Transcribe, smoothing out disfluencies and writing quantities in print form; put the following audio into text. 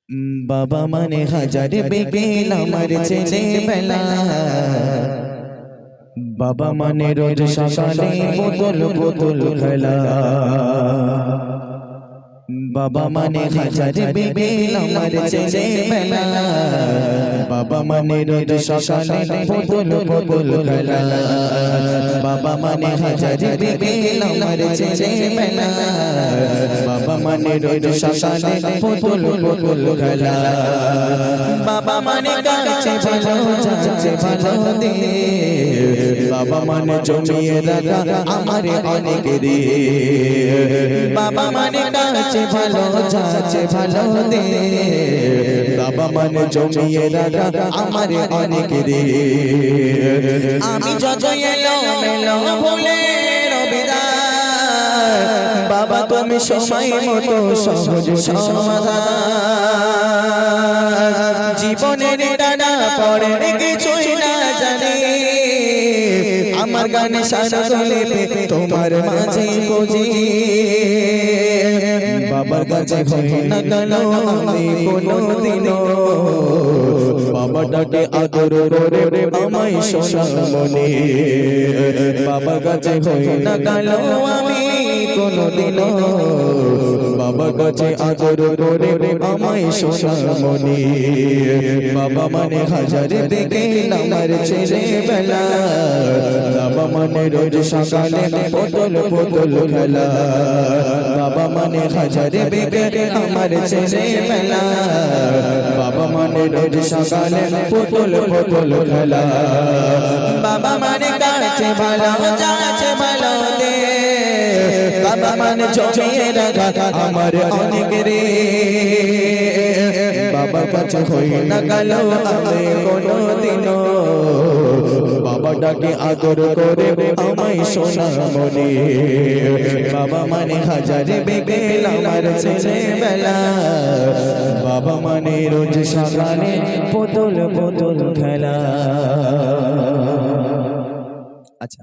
বাবা মানে হাজার বিকেল আমার ছেলেবেলা, বাবা মানে রোজ সকালে বোতল বোতল খেলা। বাবা মানে হাজার বিকেল আমার ছেলেবেলা, বাবা মানে রোজ সকালে বোতল বোতল খেলা। বাবা মানে হাজার বিকেল আমার ছেলেবেলা, বাবা মানে রোজ সকালে বোতল বোতল খেলা। বাবা মানে কাছে ভালো যাচ্ছে ভালো দে, বাবা মানে জমিয়ে রাখা আমার অনেক রে। বাবা মানে কাছে ভালো যাচ্ছে ভালো দে, বাবা মানে জমিয়ে রাখা আমার অনেক রে। আমি যত এলো মেলো ভুলে রবিদার, বাবা তুমি সময় মতো সহজ সমাধান। জীবনের টানা পড়ে কিছুই না জানি, আমার গানে সারা গলে তোমার মাঝে খুঁজি। বাবার কাছে হই না কেন আমি কোনোদিনও, বাবা ডাকে আদর করে আমায় সোনা মনে। বাবার কাছে হই না কেন আমি কোনোদিনও, বাবার কাছে আদর করে আমায় সোনা মনে। বাবা মানে হাজার বিকেল আমার ছেলেবেলা, বাবা মানে রোজ সকালে বোতল বোতল খেলা। বাবা মানে হাজার বিকেল আমার ছেলেবেলা, বাবা মানে রোজ সকালে বোতল বোতল খেলা। বাবা মানে কাছে ভালো যাচ্ছে ভালো দে, বাবা মানে জমিয়ে রাখা আমার অনেক রে। বাবার কাছে হই না গেল আমি কোনোদিনও, বাবা ডাকে আদর করে আমায় সোনা মনে। বাবা মানে হাজার বিকেল আমার ছেলেবেলা, বাবা মানে রোজ সকালে বোতল বোতল খেলা। আচ্ছা।